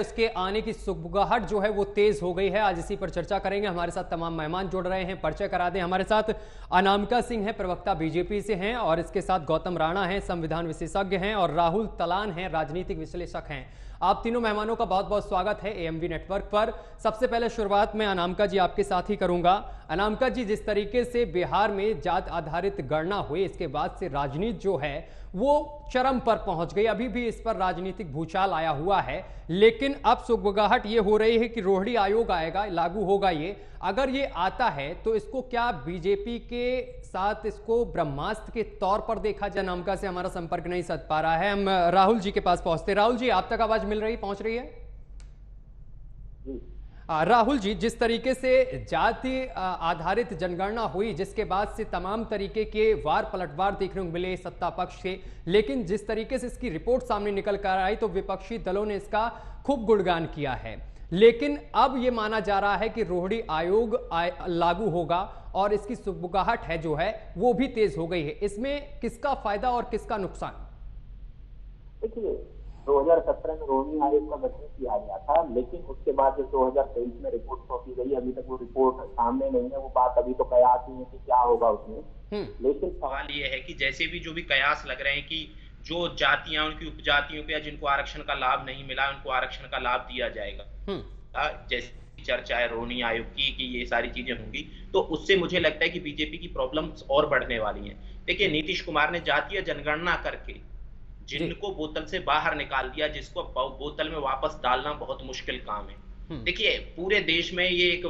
उसके आने की सुगबुगाहट जो है वो तेज हो गई है। आज इसी पर चर्चा करेंगे। हमारे साथ तमाम मेहमान जुड़ रहे हैं, परिचय करा दें। हमारे साथ अनामिका सिंह है, प्रवक्ता बीजेपी से हैं, और इसके साथ गौतम राणा हैं, संविधान विशेषज्ञ हैं, और राहुल तलान हैं, राजनीतिक विश्लेषक हैं। आप तीनों मेहमानों का बहुत बहुत स्वागत है एएमवी नेटवर्क पर। सबसे पहले शुरुआत में अनामिका जी आपके साथ ही करूंगा। अनामिका जी, जिस तरीके से बिहार में जात आधारित गणना हुई, इसके बाद से राजनीति जो है वो चरम पर पहुंच गई। अभी भी इस पर राजनीतिक भूचाल आया हुआ है, लेकिन अब सुगबुगाहट ये हो रही है कि रोहिणी आयोग आएगा, लागू होगा ये। अगर ये आता है तो इसको क्या बीजेपी के साथ इसको ब्रह्मास्त्र के तौर पर देखा जाए? अनामिका से हमारा संपर्क नहीं सध पा रहा है, हम राहुल जी के पास पहुंचते। राहुल जी, आप तक आवाज मिल रही, पहुंच रही है? राहुल जी, जिस तरीके से जाति आधारित जनगणना हुई, जिसके बाद से तमाम तरीके के वार पलटवार देखने को मिले सत्ता पक्ष के, लेकिन जिस तरीके से इसकी रिपोर्ट सामने निकल कर आई तो विपक्षी दलों ने इसका खूब गुणगान किया है। लेकिन अब यह माना जा रहा है कि रोहिणी आयोग लागू होगा और इसकी सुगबुगाहट है जो है वो भी तेज हो गई है। इसमें किसका फायदा और किसका नुकसान? देखिए, 2017 में रोहिणी आयोग का गठन किया गया था, लेकिन उसके बाद जब 2023 में रिपोर्ट सौंपी गई, अभी तक वो रिपोर्ट सामने नहीं है। वो बात अभी तो कयास ही है कि क्या होगा उसमें। लेकिन सवाल ये है कि जैसे भी जो भी कयास लग रहे हैं कि जो जातियां, उनकी उपजातियों को या जिनको आरक्षण का लाभ नहीं मिला, उनको आरक्षण का लाभ दिया जाएगा, जैसे चर्चा है रोहिणी आयोग की कि ये सारी चीजें होंगी, तो उससे मुझे लगता है कि बीजेपी की प्रॉब्लम्स और बढ़ने वाली हैं। देखिए, नीतीश कुमार ने जातीय जनगणना करके जिनको बोतल से बाहर निकाल दिया, जिसको बोतल में वापस डालना बहुत मुश्किल काम है। देखिए, पूरे देश में ये एक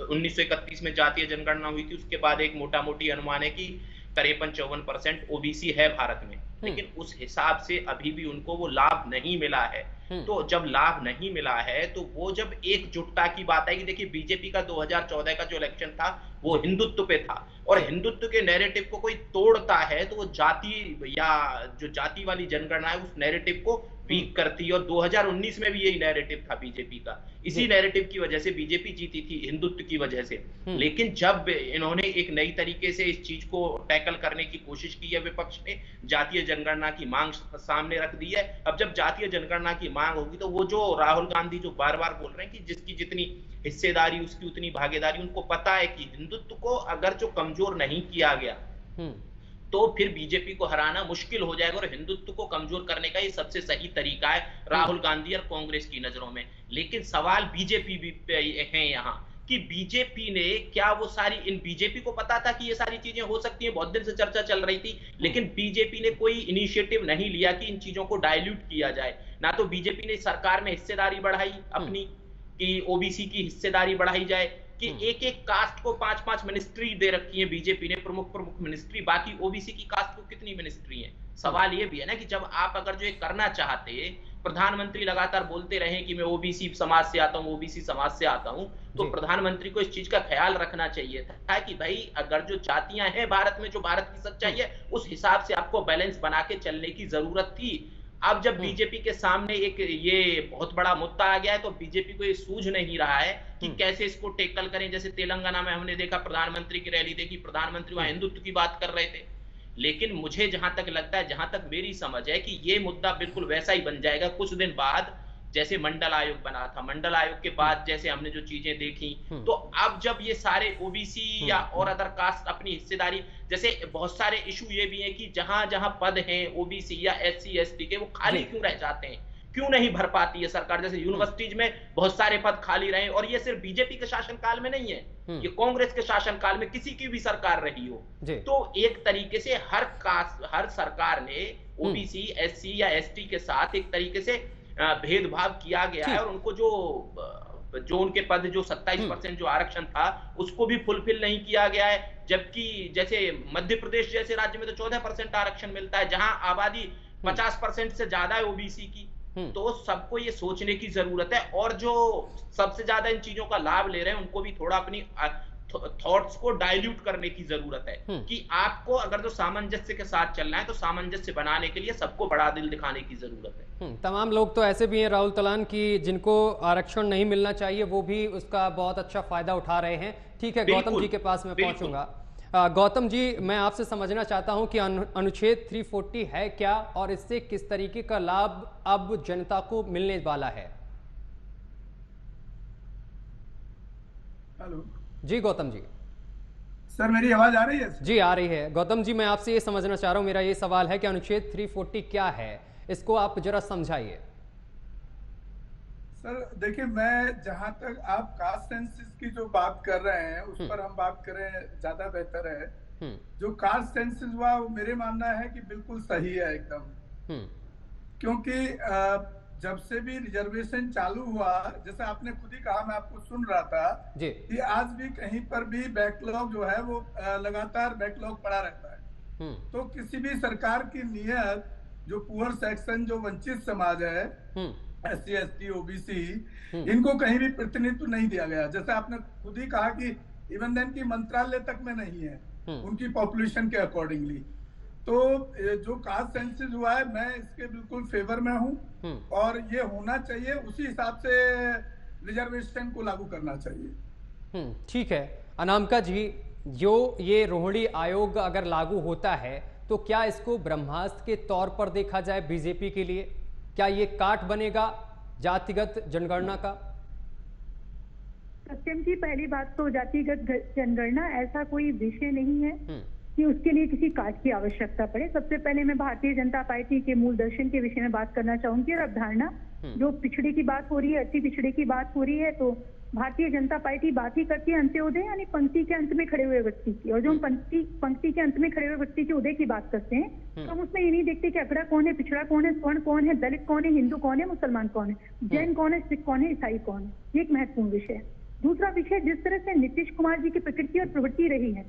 1931 में जातीय जनगणना हुई थी, उसके बाद एक मोटा मोटी अनुमान है कि 53-54% ओबीसी है भारत में, लेकिन उस हिसाब से अभी भी उनको वो लाभ नहीं मिला है। तो जब लाभ नहीं मिला है तो वो जब एकजुटता की बात आएगी, देखिए बीजेपी का 2014 का जो इलेक्शन था वो हिंदुत्व पे था, और हिंदुत्व के नैरेटिव को कोई तोड़ता है तो वो जाति या जो जाति वाली जनगणना है उस नैरेटिव को वीक करती है। और 2019 में भी यही नैरेटिव था बीजेपी का, इसी नैरेटिव की वजह से बीजेपी जीती थी, हिंदुत्व की वजह से। लेकिन जब इन्होंने एक नई तरीके से इस चीज को टैकल करने की कोशिश की है, विपक्ष ने जातीय जनगणना की मांग सामने रख दी है। अब जब जातीय जनगणना की मांग होगी तो वो जो राहुल गांधी जो बार बार बोल रहे हैं कि जिसकी जितनी हिस्सेदारी उसकी उतनी भागीदारी, उनको पता है कि हिंदुत्व को अगर जो कमजोर नहीं किया गया तो फिर बीजेपी को हराना मुश्किल हो जाएगा, और हिंदुत्व को कमजोर करने का ये सबसे सही तरीका है राहुल गांधी और कांग्रेस की नजरों में। लेकिन सवाल बीजेपी भी है यहाँ कि बीजेपी ने क्या वो सारी, इन बीजेपी को पता था कि ये सारी चीजें हो सकती हैं, बहुत दिन से चर्चा चल रही थी, लेकिन बीजेपी ने कोई इनिशिएटिव नहीं लिया कि इन चीजों को डाइल्यूट किया जाए। ना तो बीजेपी ने सरकार में हिस्सेदारी बढ़ाई अपनी कि ओबीसी की हिस्सेदारी बढ़ाई जाए, कि एक एक कास्ट को 5-5 मिनिस्ट्री दे रखी है बीजेपी ने, प्रमुख मिनिस्ट्री, बाकी ओबीसी की कास्ट को कितनी मिनिस्ट्री है? सवाल ये भी है ना कि जब आप अगर जो एक करना चाहते, प्रधानमंत्री लगातार बोलते रहे कि मैं ओबीसी समाज से आता हूं, ओबीसी समाज से आता हूं, तो प्रधानमंत्री को इस चीज का ख्याल रखना चाहिए था कि भाई अगर जो जातियां हैं भारत में, जो भारत की सच्चाई है, उस हिसाब से आपको बैलेंस बना के चलने की जरूरत थी। अब जब बीजेपी के सामने एक ये बहुत बड़ा मुद्दा आ गया है तो बीजेपी को ये सूझ नहीं रहा है कि कैसे इसको टेकल करें। जैसे तेलंगाना में हमने देखा, प्रधानमंत्री की रैली देखी, प्रधानमंत्री वहां हिंदुत्व की बात कर रहे थे, लेकिन मुझे जहां तक लगता है, जहां तक मेरी समझ है, कि ये मुद्दा बिल्कुल वैसा ही बन जाएगा कुछ दिन बाद जैसे मंडल आयोग बना था। मंडल आयोग के बाद जैसे हमने जो चीजें देखी, तो अब जब ये सारे ओबीसी या और अदर कास्ट अपनी हिस्सेदारी, जैसे बहुत सारे इशू ये भी हैं कि जहां जहां पद हैं ओबीसी या एससी एसटी के, वो खाली क्यों रह जाते हैं, क्यों नहीं भर पाती है सरकार? जैसे यूनिवर्सिटीज में बहुत सारे पद खाली रहे, और ये सिर्फ बीजेपी के शासनकाल में नहीं है, ये कांग्रेस के शासनकाल में किसी की भी सरकार रही हो। तो एक तरीके से हर सरकार ने ओबीसी, एससी या एसटी के साथ एक तरीके से भेदभाव किया गया है, और उनको जो उनके पद, जो 27% जो आरक्षण था, उसको भी फुलफिल नहीं किया गया है। जबकि जैसे मध्य प्रदेश जैसे राज्य में तो 14% आरक्षण मिलता है, जहां आबादी 50% से ज्यादा है ओबीसी की। तो सबको ये सोचने की जरूरत है, और जो सबसे ज्यादा इन चीजों का लाभ ले रहे हैं उनको भी थोड़ा अपनी थॉट्स को डाइल्यूट करने की जरूरत है कि आपको अगर जो सामंजस्य के साथ चलना है तो सामंजस्य बनाने के लिए सबको बड़ा दिल दिखाने की जरूरत है। तमाम लोग तो ऐसे भी हैं राहुल तलान की जिनको आरक्षण नहीं मिलना चाहिए, वो भी उसका बहुत अच्छा फायदा उठा रहे हैं। ठीक है, गौतम जी के पास मैं पहुंचूंगा। गौतम जी, मैं आपसे समझना चाहता हूं कि अनुच्छेद 340 है क्या और इससे किस तरीके का लाभ अब जनता को मिलने वाला है। हेलो जी गौतम जी। सर, मेरी आवाज आ रही है? जी आ रही है। गौतम जी, मैं आपसे ये समझना चाह रहा हूं, मेरा ये सवाल है कि अनुच्छेद 340 क्या है, इसको आप जरा समझाइए। सर देखिए, मैं जहां तक आप कास्ट सेंसस की जो बात कर रहे हैं उस पर हम बात करें ज्यादा बेहतर है। जो कास्ट सेंसस हुआ वो मेरे मानना है कि बिल्कुल सही है एकदम। क्योंकि जब से भी रिजर्वेशन चालू हुआ, जैसे आपने खुद ही कहा, मैं आपको सुन रहा था कि आज भी कहीं पर भी बैकलॉग जो है वो लगातार बैकलॉग पड़ा रहता है। तो किसी भी सरकार की नीयत, जो पुअर सेक्शन, जो वंचित समाज है, SC ST OBC, इनको कहीं भी प्रतिनिधित्व नहीं दिया गया। जैसे आपने खुद ही कहा कि इवन देन की मंत्रालय तक में नहीं है उनकी पॉपुलेशन के अकॉर्डिंगली। तो जो कास्ट सेंसस हुआ है, मैं इसके बिल्कुल फेवर में हूं और ये होना चाहिए, उसी हिसाब से रिजर्वेशन को लागू करना चाहिए। ठीक है अनामिका जी, जो ये रोहिणी आयोग अगर लागू होता है तो क्या इसको ब्रह्मास्त्र के तौर पर देखा जाए बीजेपी के लिए? क्या ये काट बनेगा जातिगत जनगणना का? सत्यम जी, पहली बात तो जातिगत जनगणना ऐसा कोई विषय नहीं है कि उसके लिए किसी काट की आवश्यकता पड़े। सबसे पहले मैं भारतीय जनता पार्टी के मूल दर्शन के विषय में बात करना चाहूंगी और अवधारणा। जो पिछड़े की बात हो रही है, अति पिछड़े की बात हो रही है, तो भारतीय जनता पार्टी बात ही करती है अंत्योदय यानी पंक्ति के अंत में खड़े हुए व्यक्ति की। और जो हम पंक्ति के अंत में खड़े हुए व्यक्ति के उदय की बात करते हैं तो हम उसमें ये नहीं देखते कि अगड़ा कौन है, पिछड़ा कौन है, स्वर्ण कौन है, दलित कौन है, हिंदू कौन है, मुसलमान कौन है, जैन कौन है, सिख कौन है, ईसाई कौन है। ये एक महत्वपूर्ण विषय है। दूसरा विषय, जिस तरह से नीतीश कुमार जी की प्रकृति और प्रवृत्ति रही है,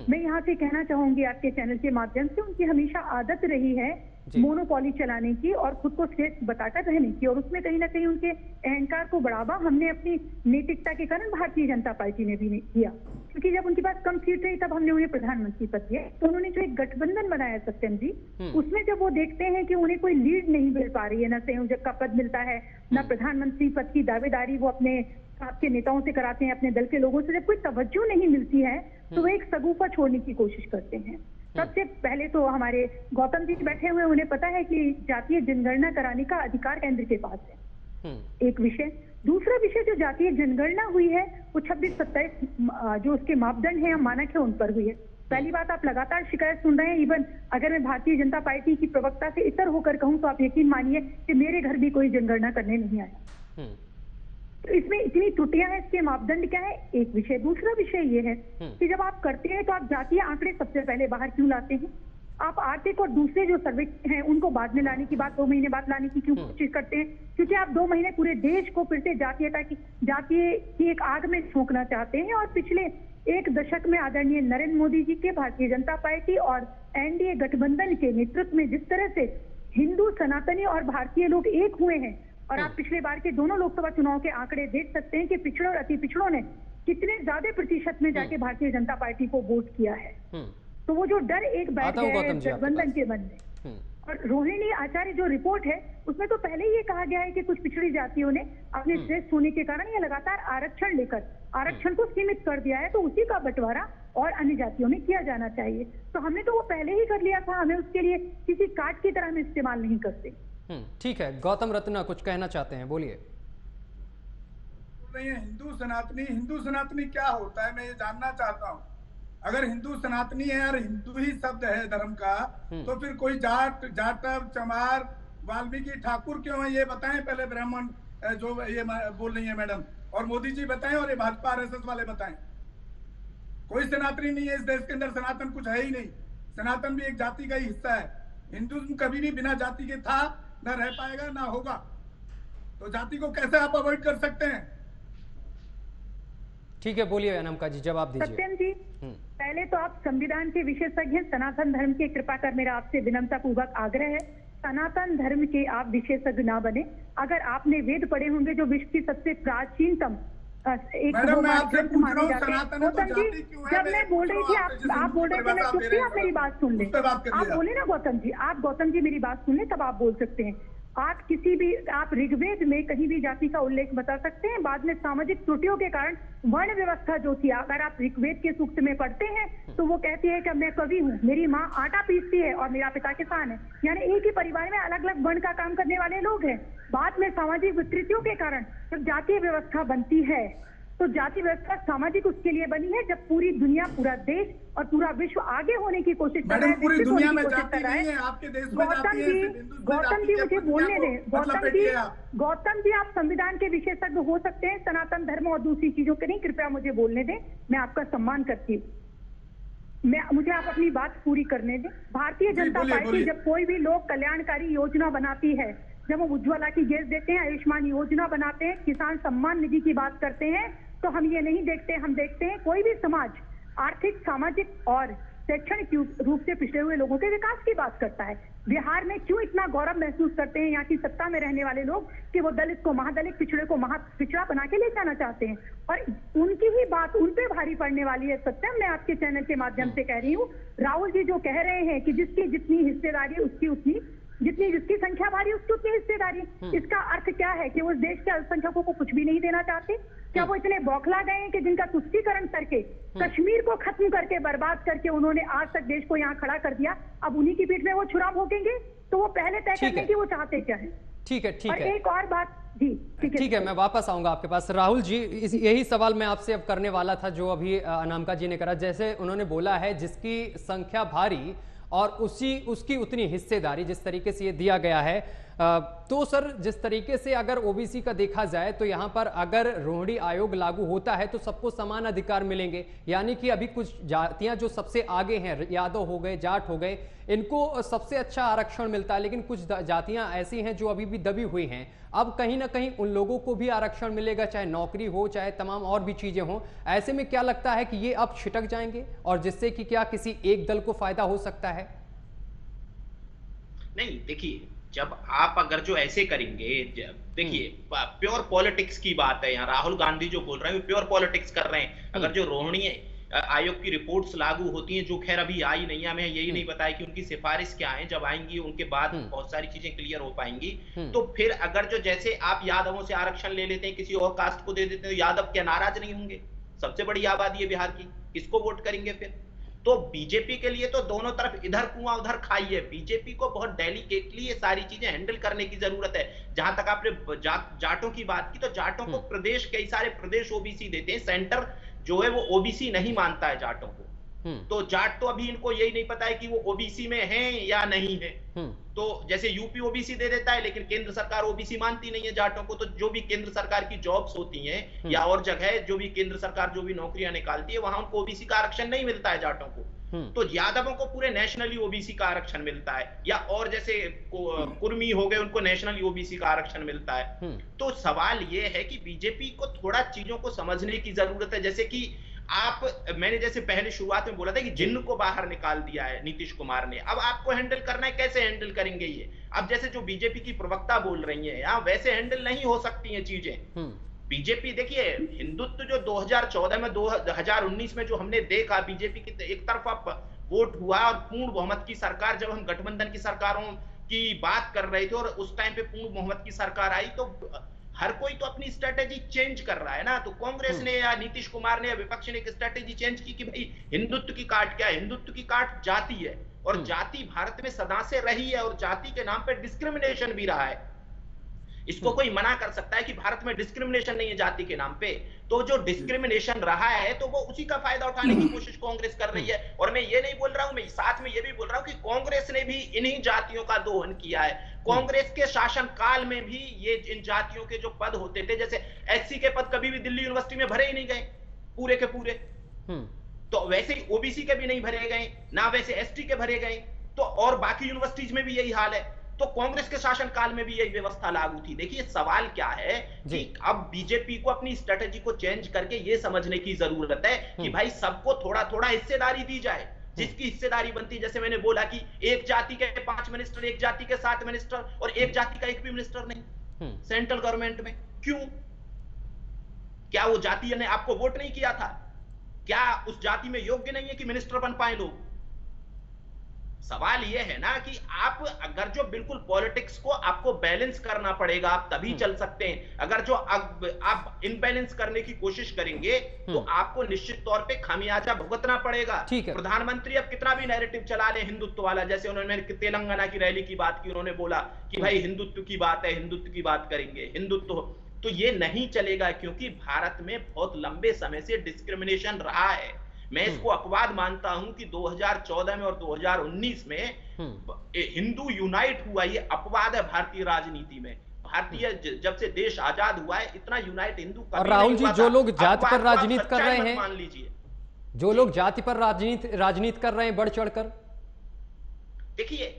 मैं यहाँ से कहना चाहूंगी आपके चैनल के माध्यम से, उनकी हमेशा आदत रही है मोनोपॉली चलाने की और खुद को श्रेष्ठ बताकर रहने की, और उसमें कहीं ना कहीं उनके अहंकार को बढ़ावा हमने अपनी नैतिकता के कारण भारतीय जनता पार्टी ने भी दिया। क्योंकि जब उनके पास कम सीट रही तब हमने उन्हें प्रधानमंत्री पद दिया। तो उन्होंने जो एक गठबंधन बनाया सत्यम जी, उसमें जब वो देखते हैं कि उन्हें कोई लीड नहीं मिल पा रही है, न संयोजक का पद मिलता है, न प्रधानमंत्री पद की दावेदारी वो अपने आपके नेताओं से कराते हैं, अपने दल के लोगों से, जब कोई तवज्जो नहीं मिलती है तो वो एक सगुफा छोड़ने की कोशिश करते हैं। सबसे पहले तो हमारे गौतम जी बैठे हुए, उन्हें पता है कि जातीय जनगणना कराने का अधिकार केंद्र के पास है, एक विषय। दूसरा विषय, जो जातीय जनगणना हुई है वो 26-27 जो उसके मापदंड है, हम मानक है, उन पर हुई है। पहली बात, आप लगातार शिकायत सुन रहे हैं। इवन अगर मैं भारतीय जनता पार्टी की प्रवक्ता से इतर होकर कहूं तो आप यकीन मानिए कि मेरे घर भी कोई जनगणना करने नहीं आया। तो इसमें इतनी त्रुटियां हैं, इसके मापदंड क्या है, एक विषय। दूसरा विषय ये है कि जब आप करते हैं तो आप जातीय आंकड़े सबसे पहले बाहर क्यों लाते हैं? आप आर्थिक और दूसरे जो सर्वे हैं उनको बाद में लाने की बात, 2 महीने बाद लाने की क्यों कोशिश करते हैं? क्योंकि आप 2 महीने पूरे देश को फिर से जातीय की एक आग में झोंकना चाहते हैं। और पिछले 1 दशक में आदरणीय नरेंद्र मोदी जी के भारतीय जनता पार्टी और NDA गठबंधन के नेतृत्व में जिस तरह से हिंदू, सनातनी और भारतीय लोग एक हुए हैं, और आप पिछले बार के दोनों लोकसभा चुनाव के आंकड़े देख सकते हैं कि पिछड़ों और अति पिछड़ों ने कितने ज्यादा प्रतिशत में जाके भारतीय जनता पार्टी को वोट किया है। तो वो जो डर एक बैठ गया है गठबंधन के मन में। और रोहिणी आचार्य जो रिपोर्ट है उसमें तो पहले ही ये कहा गया है कि कुछ पिछड़ी जातियों ने अपने श्रेष्ठ होने के कारण ये लगातार आरक्षण लेकर आरक्षण को सीमित कर दिया है, तो उसी का बंटवारा और अन्य जातियों में किया जाना चाहिए। तो हमने तो वो पहले ही कर लिया था, हमें उसके लिए किसी काट की तरह हम इस्तेमाल नहीं करते। ठीक है, गौतम रत्ना कुछ कहना चाहते हैं, बोलिए। हिंदू सनातनी क्या होता है, मैं ये जानना चाहता हूँ। अगर हिंदू सनातनी है और हिंदू ही शब्द है धर्म का, तो फिर कोई जाट, जाटव, चमार, वाल्मीकि, ठाकुर क्यों है, ये बताएं पहले। ब्राह्मण जो ये बोल रही है मैडम, और मोदी जी बताएं, और ये भाजपा RSS वाले बताएं। कोई सनातनी नहीं है इस देश के अंदर, सनातन कुछ है ही नहीं। सनातन भी एक जाति का ही हिस्सा है। हिंदुज्म कभी भी बिना जाति के था, ना रह पाएगा, ना होगा। तो जाति को कैसे आप अवॉइड कर सकते हैं? ठीक है, बोलिए अनामिका जी, जवाब दीजिए। सत्यम जी, पहले तो आप संविधान के विशेषज्ञ हैं, सनातन धर्म के, कृपा कर मेरा आपसे विनम्रता पूर्वक आग्रह है, सनातन धर्म के आप विशेषज्ञ ना बने। अगर आपने वेद पढ़े होंगे जो विश्व की सबसे प्राचीनतम एक माने जाते हैं। गौतम जी, जब मैं बोल रही थी आप बोल रहे थे, मैं चुप थी, आप मेरी बात सुन लें। आप बोले ना गौतम जी, मेरी बात सुन लें, तब आप बोल सकते हैं। आप किसी भी, आप ऋग्वेद में कहीं भी जाति का उल्लेख बता सकते हैं। बाद में सामाजिक त्रुटियों के कारण वर्ण व्यवस्था जो थी, अगर आप ऋग्वेद के सूक्त में पढ़ते हैं तो वो कहती है कि मैं कवि हूँ, मेरी माँ आटा पीसती है और मेरा पिता किसान है, यानी एक ही परिवार में अलग अलग वर्ण का काम करने वाले लोग हैं। बाद में सामाजिक विकृतियों के कारण जब जातीय व्यवस्था बनती है तो जाति व्यवस्था सामाजिक उसके लिए बनी है जब पूरी दुनिया, पूरा देश और पूरा विश्व आगे होने की कोशिश कर रहा है, पूरी दुनिया में जाति नहीं है, आपके देश में जाति है। गौतम जी मुझे बोलने दें। गौतम जी आप संविधान के विशेषज्ञ हो सकते हैं, सनातन धर्म और दूसरी चीजों के नहीं, कृपया मुझे बोलने दें, मैं आपका सम्मान करती हूँ। मुझे आप अपनी बात पूरी करने दें। भारतीय जनता पार्टी जब कोई भी लोक कल्याणकारी योजना बनाती है, जब हम उज्ज्वला की गैस देते हैं, आयुष्मान योजना बनाते हैं, किसान सम्मान निधि की बात करते हैं, तो हम ये नहीं देखते, हम देखते हैं कोई भी समाज आर्थिक, सामाजिक और शैक्षणिक रूप से पिछड़े हुए लोगों के विकास की बात करता है। बिहार में क्यों इतना गौरव महसूस करते हैं यहाँ की सत्ता में रहने वाले लोग कि वो दलित को महादलित, पिछड़े को महापिछड़ा बना के ले जाना चाहते हैं, और उनकी ही बात उन पे भारी पड़ने वाली है। सत्यम, मैं आपके चैनल के माध्यम से कह रही हूँ, राहुल जी जो कह रहे हैं कि जिसकी जितनी हिस्सेदारी उसकी उतनी, जितनी जिसकी संख्या भारी उसकी उतनी हिस्सेदारी, इसका अर्थ क्या है कि वो देश के अल्पसंख्यकों को कुछ भी नहीं देना चाहते? क्या वो इतने बौखला गए हैं कि जिनका तुष्टीकरण करके, कश्मीर को खत्म करके, बर्बाद करके उन्होंने आज तक देश को यहाँ खड़ा कर दिया, अब उन्हीं की पीठ में वो छुरा भोगेंगे? तो वो पहले तय करने की वो चाहते क्या है? ठीक है, ठीक है। एक और बात जी, ठीक है, मैं वापस आऊंगा आपके पास। राहुल जी, यही सवाल मैं आपसे अब करने वाला था जो अभी अनामिका जी ने करा। जैसे उन्होंने बोला है जिसकी संख्या भारी और उसकी उतनी हिस्सेदारी, जिस तरीके से ये दिया गया है, तो सर जिस तरीके से अगर ओबीसी का देखा जाए तो यहाँ पर अगर रोहिणी आयोग लागू होता है तो सबको समान अधिकार मिलेंगे, यानी कि अभी कुछ जातियां जो सबसे आगे हैं, यादव हो गए, जाट हो गए, इनको सबसे अच्छा आरक्षण मिलता है, लेकिन कुछ जातियां ऐसी हैं जो अभी भी दबी हुई हैं। अब कहीं ना कहीं उन लोगों को भी आरक्षण मिलेगा, चाहे नौकरी हो, चाहे तमाम और भी चीजें हों। ऐसे में क्या लगता है कि ये अब छिटक जाएंगे और जिससे कि क्या किसी एक दल को फायदा हो सकता है? नहीं, देखिए, जब आप अगर जो ऐसे करेंगे, देखिए प्योर पॉलिटिक्स की बात है यहाँ। राहुल गांधी जो बोल रहे हैं वो प्योर पॉलिटिक्स कर रहे हैं। अगर जो रोहिणी आयोग की रिपोर्ट्स लागू होती हैं, जो खैर अभी आई नहीं, हमें यही नहीं बताया कि उनकी सिफारिश क्या है, जब आएंगी उनके बाद बहुत सारी चीजें क्लियर हो पाएंगी। तो फिर अगर जो जैसे आप यादवों से आरक्षण ले लेते हैं, किसी और कास्ट को दे देते हैं, तो यादव क्या नाराज नहीं होंगे? सबसे बड़ी आबादी है बिहार की, किसको वोट करेंगे फिर? तो बीजेपी के लिए तो दोनों तरफ इधर कुआं उधर खाई है। बीजेपी को बहुत डेलिकेटली ये सारी चीजें हैंडल करने की जरूरत है। जहां तक आपने जाटों की बात की, तो जाटों को प्रदेश, कई सारे प्रदेश ओबीसी देते हैं, सेंटर जो है वो ओबीसी नहीं मानता है जाटों को। तो जाट तो अभी इनको यही नहीं पता है कि वो ओबीसी में हैं या नहीं है। तो जैसे यूपी ओबीसी दे देता है, लेकिन केंद्र सरकार ओबीसी मानती नहीं है जाटों को। तो जो भी केंद्र सरकार की जॉब्स होती हैं या और जगह जो भी केंद्र सरकार जो भी नौकरियां निकालती है, वहां उनको ओबीसी का आरक्षण नहीं मिलता है जाटों को। तो यादवों को पूरे नेशनली ओबीसी का आरक्षण मिलता है, या और जैसे कुर्मी हो गए, उनको नेशनली ओबीसी का आरक्षण मिलता है। तो सवाल ये है कि बीजेपी को थोड़ा चीजों को समझने की जरूरत है। जैसे कि मैंने जैसे पहले शुरुआत में बोला था कि जिन्न को बाहर निकाल दिया है नीतीश कुमार ने, अब आपको हैंडल करना है, कैसे हैंडल करेंगे ये? अब जैसे जो बीजेपी की प्रवक्ता बोल रही है, वैसे हैंडल नहीं हो सकती हैं चीजें। बीजेपी, देखिए, हिंदुत्व जो 2014 में 2019 में जो हमने देखा, बीजेपी की एक तरफा वोट हुआ और पूर्ण बहुमत की सरकार, जब हम गठबंधन की सरकारों की बात कर रहे थे और उस टाइम पे पूर्ण बहुमत की सरकार आई, तो हर कोई तो अपनी स्ट्रेटेजी चेंज कर रहा है ना। तो कांग्रेस ने या नीतीश कुमार ने या विपक्ष ने एक स्ट्रेटेजी चेंज की कि भाई हिंदुत्व की काट क्या है? हिंदुत्व की काट जाति है, और जाति भारत में सदा से रही है, और जाति के नाम पे डिस्क्रिमिनेशन भी रहा है। इसको कोई मना कर सकता है कि भारत में डिस्क्रिमिनेशन नहीं है जाति के नाम पे? तो जो डिस्क्रिमिनेशन रहा है, तो वो उसी का फायदा उठाने की कोशिश कांग्रेस कर रही है। और मैं ये नहीं बोल रहा हूं, मैं साथ में ये भी बोल रहा हूं कि कांग्रेस ने भी इन्हीं जातियों का दोहन किया है। कांग्रेस के शासन काल में भी ये इन जातियों के जो पद होते थे, जैसे एससी के पद कभी भी दिल्ली यूनिवर्सिटी में भरे ही नहीं गए पूरे के पूरे, तो वैसे ही ओबीसी के भी नहीं भरे गए, ना वैसे एसटी के भरे गए, तो और बाकी यूनिवर्सिटीज में भी यही हाल है। तो कांग्रेस के शासन काल में भी यही व्यवस्था लागू थी। देखिए, सवाल क्या है कि अब बीजेपी को अपनी स्ट्रेटेजी को चेंज करके ये समझने की जरूरत है कि भाई सबको थोड़ा थोड़ा हिस्सेदारी दी जाए। जिसकी हिस्सेदारी बनती, जैसे मैंने बोला कि एक जाति के 5 मिनिस्टर, एक जाति के 7 मिनिस्टर, और एक जाति का एक भी मिनिस्टर नहीं सेंट्रल गवर्नमेंट में। क्यों? क्या वो जाति ने आपको वोट नहीं किया था? क्या उस जाति में योग्य नहीं है कि मिनिस्टर बन पाए लोग? सवाल ये है ना कि आप अगर जो बिल्कुल पॉलिटिक्स को आपको बैलेंस करना पड़ेगा, आप तभी चल सकते हैं। अगर जो आप इनबैलेंस करने की कोशिश करेंगे तो आपको निश्चित तौर पे खामियाजा भुगतना पड़ेगा। प्रधानमंत्री अब कितना भी नैरेटिव चला ले हिंदुत्व वाला, जैसे उन्होंने तेलंगाना की रैली की बात की, उन्होंने बोला कि भाई हिंदुत्व की बात है, हिंदुत्व की बात करेंगे, हिंदुत्व, तो ये नहीं चलेगा, क्योंकि भारत में बहुत लंबे समय से डिस्क्रिमिनेशन रहा है। मैं इसको अपवाद मानता हूं कि 2014 में और 2019 में हिंदू यूनाइट हुआ, ये अपवाद है भारतीय राजनीति में। भारतीय जब से देश आजाद हुआ है इतना यूनाइट हिंदू कभी और राहुल जी, जो लोग जाति पर राजनीति कर रहे हैं, मान लीजिए, जो लोग जाति पर राजनीति कर रहे हैं बढ़ चढ़कर, देखिए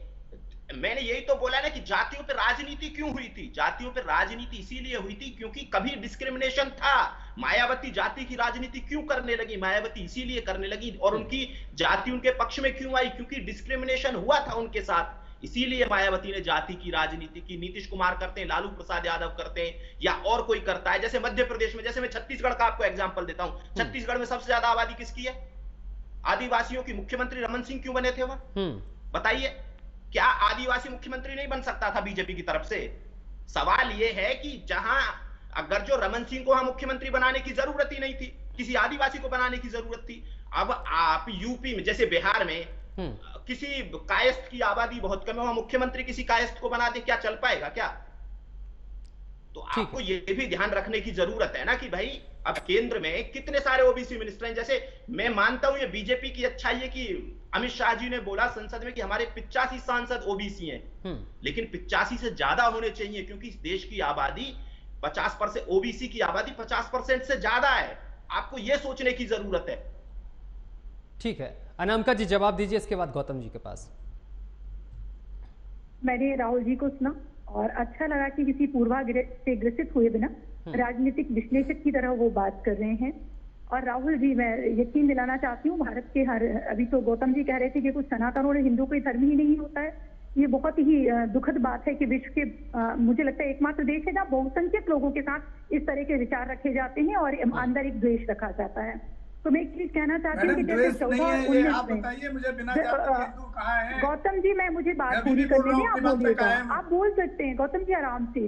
मैंने यही तो बोला ना कि जातियों पे राजनीति क्यों हुई थी। जातियों पे राजनीति इसीलिए हुई थी क्योंकि कभी डिस्क्रिमिनेशन था। मायावती जाति की राजनीति क्यों करने लगी? मायावती इसीलिए करने लगी, और उनकी जाति उनके पक्ष में क्यों आई? क्योंकि डिस्क्रिमिनेशन हुआ था उनके साथ, इसीलिए मायावती ने जाति की राजनीति की। नीतीश कुमार करते हैं, लालू प्रसाद यादव करते हैं, या और कोई करता है, जैसे मध्य प्रदेश में, जैसे मैं छत्तीसगढ़ का आपको एग्जाम्पल देता हूं। छत्तीसगढ़ में सबसे ज्यादा आबादी किसकी है? आदिवासियों की। मुख्यमंत्री रमन सिंह क्यों बने थे वहां? बताइए, क्या आदिवासी मुख्यमंत्री नहीं बन सकता था बीजेपी की तरफ से? सवाल यह है कि जहां अगर जो रमन सिंह को वहां मुख्यमंत्री बनाने की जरूरत ही नहीं थी, किसी आदिवासी को बनाने की जरूरत थी। अब आप यूपी में, जैसे बिहार में किसी कायस्थ की आबादी बहुत कम है, वहां मुख्यमंत्री किसी कायस्थ को बना दे, क्या चल पाएगा क्या? तो आपको ये भी ध्यान रखने की जरूरत है ना कि भाई अब केंद्र में कितने सारे ओबीसी मिनिस्टर हैं। जैसे मैं मानता हूं ये बीजेपी की अच्छाई है कि अमित शाह जी ने बोला संसद में कि हमारे 85 सांसद ओबीसी हैं, लेकिन 85 से ज्यादा होने चाहिए, क्योंकि इस देश की आबादी 50%, ओबीसी की आबादी 50% से ज्यादा है। आपको यह सोचने की जरूरत है। ठीक है, अनामिका जी जवाब दीजिए, इसके बाद गौतम जी के पास। मैंने राहुल जी को सुना और अच्छा लगा कि किसी पूर्वाग्रह से ग्रसित हुए बिना राजनीतिक विश्लेषक की तरह वो बात कर रहे हैं। और राहुल जी, मैं यकीन दिलाना चाहती हूँ, भारत के अभी तो गौतम जी कह रहे थे कि कुछ सनातन और हिंदू कोई धर्म ही नहीं होता है। ये बहुत ही दुखद बात है कि विश्व के मुझे लगता है एकमात्र देश है जहाँ बहुसंख्यक लोगों के साथ इस तरह के विचार रखे जाते हैं और अंदर एक द्वेष रखा जाता है। तो मैं एक चीज कहना चाहती हूँ कि जैसे 14-19 में गौतम जी, मुझे बात पूरी करने दें, आप बोलिएगा, आप बोल सकते हैं गौतम जी आराम से,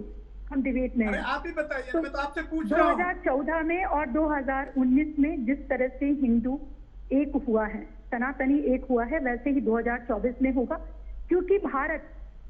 हम डिबेट में हैं। आप ही बताइए, मैं तो आपसे पूछ रहा हूं। 2014 में और 2019 में जिस तरह से हिंदू एक हुआ है, सनातनी एक हुआ है, वैसे ही 2024 में होगा, क्योंकि भारत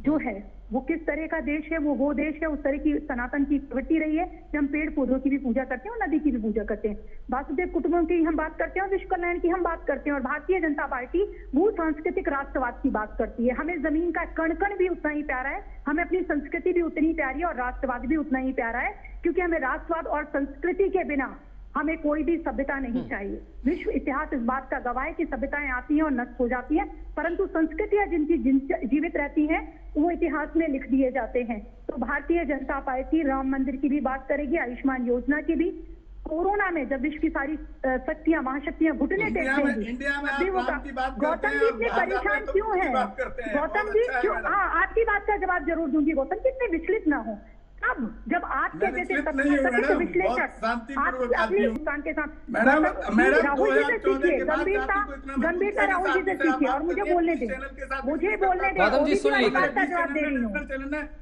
जो है वो किस तरह का देश है, वो देश है, उस तरह की सनातन की प्रवृत्ति रही है कि हम पेड़ पौधों की भी पूजा करते हैं और नदी की भी पूजा करते हैं, वासुदेव कुटुंबकम की हम बात करते हैं और विश्व कल्याण की हम बात करते हैं, और भारतीय जनता पार्टी भू सांस्कृतिक राष्ट्रवाद की बात करती है। हमें जमीन का कण कण भी उतना ही प्यारा है, हमें अपनी संस्कृति भी उतनी प्यारी है और राष्ट्रवाद भी उतना ही प्यारा है, क्योंकि हमें राष्ट्रवाद और संस्कृति के बिना हमें कोई भी सभ्यता नहीं चाहिए। विश्व इतिहास इस बात का गवाह है कि सभ्यताएं आती हैं और नष्ट हो जाती हैं, परंतु संस्कृतियां जिनकी जीवित रहती हैं वो इतिहास में लिख दिए जाते हैं। तो भारतीय जनता पार्टी राम मंदिर की भी बात करेगी, आयुष्मान योजना की भी, कोरोना में जब विश्व की सारी शक्तियां महाशक्तियां घुटने टेकेंगी, गौतम जी इतने परेशान क्यों है? गौतम जी क्यों? हाँ, आपकी बात का जवाब जरूर दूंगी गौतम जी, इतने विचलित ना हो। अब जब आपके जैसे विश्लेषक अपने हिंदुस्तान के साथ, राहुल जी से सीखिए, गंभीरता राहुल जी से सीखिए और मुझे बोलने दें, बात का जवाब दे रही हूँ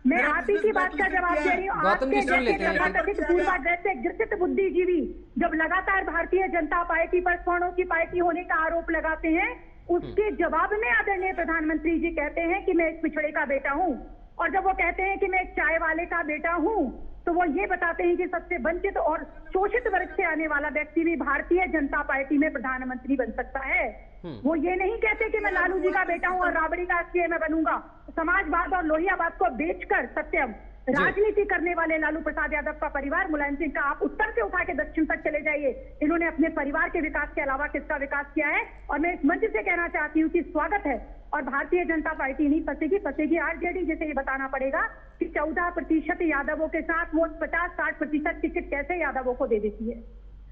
मैं, आप ही की बात का जवाब दे रही हूँ। आपके जैसे तथाकथित पूर्वाग्रह से ग्रसित बुद्धिजीवी जब लगातार भारतीय जनता पार्टी पर स्वर्णों की पार्टी होने का आरोप लगाते हैं, उसके जवाब में आदरणीय प्रधानमंत्री जी कहते हैं कि मैं एक पिछड़े का बेटा हूँ, और जब वो कहते हैं कि मैं एक चाय वाले का बेटा हूं, तो वो ये बताते हैं कि सबसे वंचित और शोषित वर्ग से आने वाला व्यक्ति भी भारतीय जनता पार्टी में प्रधानमंत्री बन सकता है। वो ये नहीं कहते कि मैं लालू जी का बेटा हूं और राबड़ी का सीएम मैं बनूंगा। समाजवाद और लोहियावाद को बेचकर सत्यम राजनीति करने वाले लालू प्रसाद यादव का परिवार, मुलायम सिंह का, आप उत्तर से उठा के दक्षिण तक चले जाइए, इन्होंने अपने परिवार के विकास के अलावा किसका विकास किया है? और मैं इस मंच से कहना चाहती हूँ कि स्वागत है, और भारतीय जनता पार्टी नहीं फंसेगी आरजेडी, जैसे ये बताना पड़ेगा कि 14% यादवों के साथ वो 50-60% टिकट कैसे यादवों को दे देती है,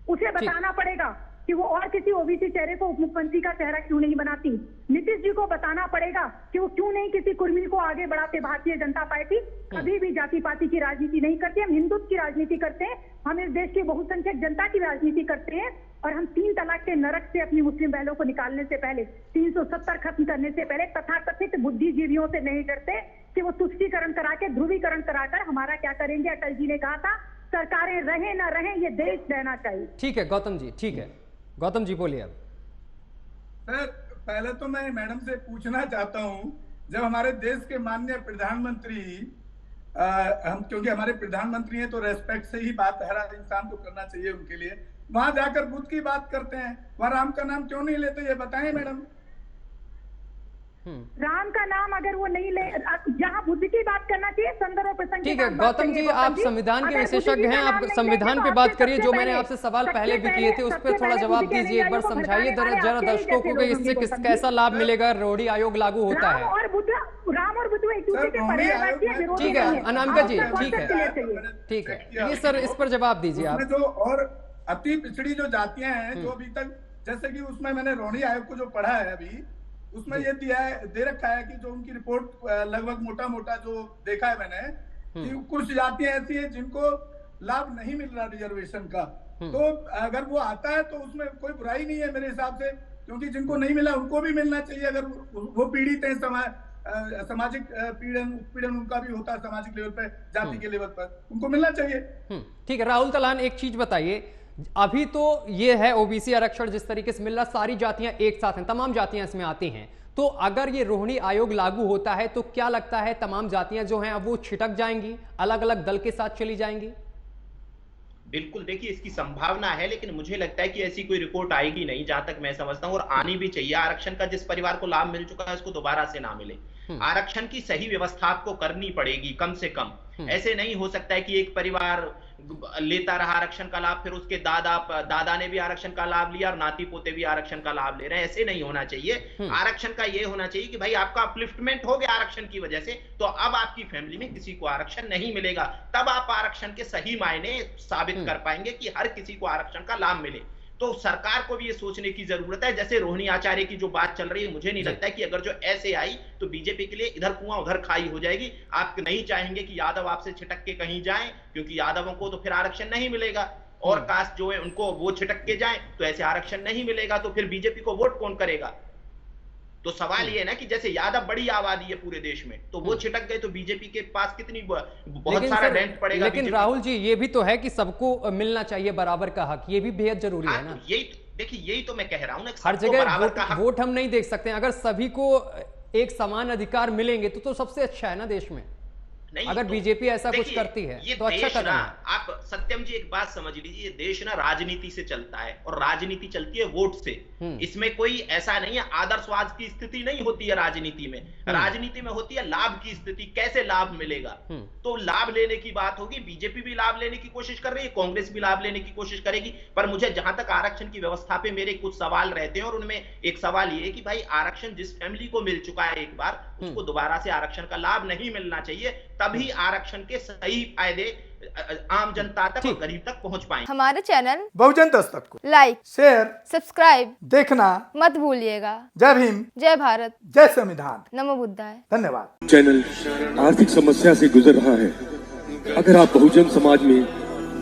उसे बताना पड़ेगा कि वो और किसी ओबीसी चेहरे को उप मुख्यमंत्री का चेहरा क्यों नहीं बनाती। नीतीश जी को बताना पड़ेगा कि वो क्यों नहीं किसी कुर्मी को आगे बढ़ाते। भारतीय जनता पार्टी कभी भी जाति पाति की राजनीति नहीं करती, हम हिंदुत्व की राजनीति करते हैं, हम इस देश की बहुसंख्यक जनता की राजनीति करते हैं, और हम 3 तलाक के नरक से अपनी मुस्लिम बहनों को निकालने से पहले, 370 खत्म करने से पहले तथाकथित बुद्धिजीवियों से नहीं डरते कि वो तुष्टीकरण करा के, ध्रुवीकरण कराकर हमारा क्या करेंगे। अटल जी ने कहा था सरकारें रहे ना रहे, ये देश रहना चाहिए। ठीक है गौतम जी, ठीक है गौतम जी बोलिए अब। सर पहले तो मैं मैडम से पूछना चाहता हूं, जब हमारे देश के माननीय प्रधानमंत्री, हम क्योंकि हमारे प्रधानमंत्री हैं तो रेस्पेक्ट से ही बात हर इंसान को करना चाहिए उनके लिए, वहां जाकर बुद्ध की बात करते हैं, वहां राम का नाम क्यों नहीं लेते, ये बताएं मैडम। राम का नाम अगर वो नहीं ले, जहाँ बुद्ध की बात करना चाहिए संदर्भ प्रसंग। ठीक है गौतम जी, आप संविधान के विशेषज्ञ हैं, आप संविधान पे बात करिए। जो मैंने आपसे सवाल पहले भी किए थे उस पर थोड़ा जवाब दीजिए, एक बार समझाइए जरा दर्शकों को कि इससे कैसा लाभ मिलेगा, रोहड़ी आयोग लागू होता है। राम और बुद्ध एक दूसरे के पर्यायवाची, ठीक है अनामिका जी, ठीक है ठीक है, ये सर इस पर जवाब दीजिए आप। जो और अति पिछड़ी जो जातियां हैं, जो अभी तक, जैसे कि उसमें मैंने रोहड़ी आयोग को जो पढ़ा है अभी, उसमें ये दे रखा है कि जो उनकी रिपोर्ट लगभग मोटा जो देखा है मैंने, कि कुछ जातियां ऐसी हैं जिनको लाभ नहीं मिल रहा रिजर्वेशन का, तो अगर वो आता है तो उसमें कोई बुराई नहीं है मेरे हिसाब से, क्योंकि जिनको नहीं मिला उनको भी मिलना चाहिए। अगर वो पीड़ित है, सामाजिक उत्पीड़न उनका भी होता है सामाजिक लेवल पर, जाति के लेवल पर, उनको मिलना चाहिए। ठीक है राहुल तलान, एक चीज बताइए, अभी तो ये है ओबीसी आरक्षण जिस तरीके से मिल रहा, सारी जातियां एक साथ हैं, तमाम जातियां इसमें आती हैं, तो अगर ये रोहिणी आयोग लागू होता है तो क्या लगता है तमाम जातियां जो हैं अब वो छिटक जाएंगी, अलग अलग दल के साथ चली जाएंगी? बिल्कुल, देखिए इसकी संभावना है, लेकिन मुझे लगता है कि ऐसी कोई रिपोर्ट आएगी नहीं, जहां तक मैं समझता हूं, और आनी भी चाहिए। आरक्षण का जिस परिवार को लाभ मिल चुका है उसको दोबारा से ना मिले। आरक्षण की सही व्यवस्था आपको करनी पड़ेगी कम से कम। ऐसे नहीं हो सकता है कि एक परिवार लेता रहा आरक्षण का लाभ, फिर उसके दादा ने भी आरक्षण का लाभ लिया और नाती पोते भी आरक्षण का लाभ ले रहे हैं। ऐसे नहीं होना चाहिए। आरक्षण का ये होना चाहिए कि भाई आपका अपलिफ्टमेंट हो गया आरक्षण की वजह से, तो अब आपकी फैमिली में किसी को आरक्षण नहीं मिलेगा। तब आप आरक्षण के सही मायने साबित कर पाएंगे कि हर किसी को आरक्षण का लाभ मिले। तो सरकार को भी ये सोचने की जरूरत है। जैसे रोहिणी आचार्य की जो बात चल रही है, मुझे नहीं लगता है कि अगर जो ऐसे आई तो बीजेपी के लिए इधर कुआं उधर खाई हो जाएगी। आप नहीं चाहेंगे कि यादव आपसे छिटक के कहीं जाएं, क्योंकि यादवों को तो फिर आरक्षण नहीं मिलेगा, और कास्ट जो है उनको वो छिटक के जाएं तो ऐसे आरक्षण नहीं मिलेगा, तो फिर बीजेपी को वोट कौन करेगा? तो सवाल ये है ना कि जैसे यादव बड़ी आबादी है पूरे देश में, तो वो छिटक गए तो बीजेपी के पास कितनी बहुत सारा डेंट पड़ेगा। लेकिन राहुल जी ये भी तो है कि सबको मिलना चाहिए बराबर का हक, ये भी बेहद जरूरी है ना। यही देखिए, यही तो मैं कह रहा हूं ना, हर जगह वोट हम नहीं देख सकते। अगर सभी को एक समान अधिकार मिलेंगे तो सबसे अच्छा है ना देश में। नहीं, अगर बीजेपी ऐसा कुछ करती है तो अच्छा कदम है। आप सत्यम जी एक बात समझ लीजिए, ये देश ना राजनीति से चलता है, और राजनीति चलती है वोट से। इसमें कोई ऐसा नहीं है आदर्शवाद की स्थिति नहीं होती है राजनीति में। राजनीति में होती है लाभ की स्थिति, कैसे लाभ मिलेगा। तो लाभ लेने की बात होगी, बीजेपी भी लाभ लेने की कोशिश कर रही है, कांग्रेस भी लाभ लेने की कोशिश करेगी। पर मुझे जहां तक आरक्षण की व्यवस्था पे मेरे कुछ सवाल रहते हैं, और उनमें एक सवाल ये है कि भाई आरक्षण जिस फैमिली को मिल चुका है एक बार, उसको दोबारा से आरक्षण का लाभ नहीं मिलना चाहिए। तभी आरक्षण के सही फायदे आम जनता तक और गरीब तक पहुंच पाएंगे। हमारे चैनल बहुजन दस्तक को लाइक, शेयर, सब्सक्राइब देखना मत भूलिएगा। जय भीम, जय भारत, जय संविधान, नमो बुद्धाय। धन्यवाद। चैनल आर्थिक समस्या से गुजर रहा है। अगर आप बहुजन समाज में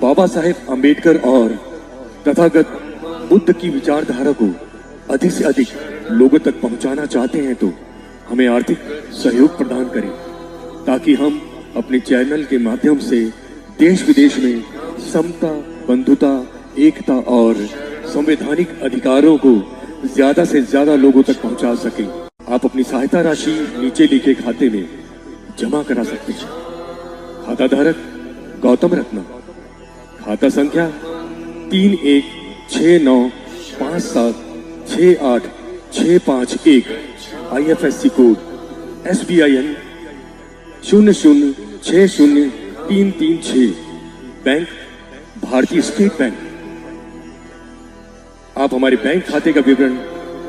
बाबा साहेब अम्बेडकर और तथागत बुद्ध की विचारधारा को अधिक से अधिक लोगों तक पहुंचाना चाहते हैं तो हमें आर्थिक सहयोग प्रदान करें, ताकि हम अपने चैनल के माध्यम से देश विदेश में समता, बंधुता, एकता और संवैधानिक अधिकारों को ज्यादा से ज्यादा लोगों तक पहुंचा सकें। आप अपनी सहायता राशि नीचे लिखे खाते में जमा करा सकते हैं। खाता धारक गौतम रत्ना, खाता संख्या 3169576865 IFSC कोड SBIN 0060336, बैंक भारतीय स्टेट बैंक। आप हमारे बैंक खाते का विवरण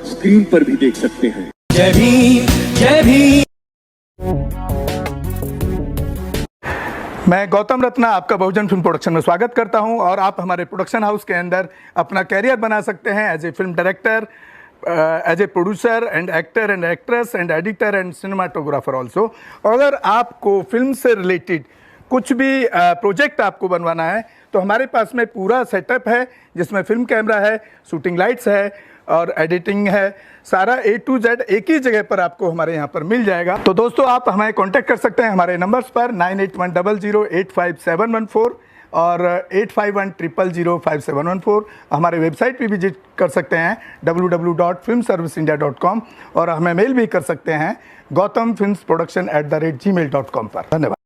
स्क्रीन पर भी देख सकते हैं। जय भीम, जय भीम। मैं गौतम रत्ना आपका बहुजन फिल्म प्रोडक्शन में स्वागत करता हूं, और आप हमारे प्रोडक्शन हाउस के अंदर अपना कैरियर बना सकते हैं as a film director, as a producer and actor and actress and editor and cinematographer also. अगर आपको फिल्म से रिलेटेड कुछ भी प्रोजेक्ट आपको बनवाना है तो हमारे पास में पूरा सेटअप है, जिसमें फिल्म कैमरा है, शूटिंग लाइट्स है और एडिटिंग है। सारा A to Z एक ही जगह पर आपको हमारे यहाँ पर मिल जाएगा। तो दोस्तों आप हमें कांटेक्ट कर सकते हैं हमारे नंबर्स पर 9810085714 और 8510005714। हमारे वेबसाइट पे विजिट कर सकते हैं www.filmserviceindia.com और हमें मेल भी कर सकते हैं gautamfilmsproduction@gmail.com पर। धन्यवाद।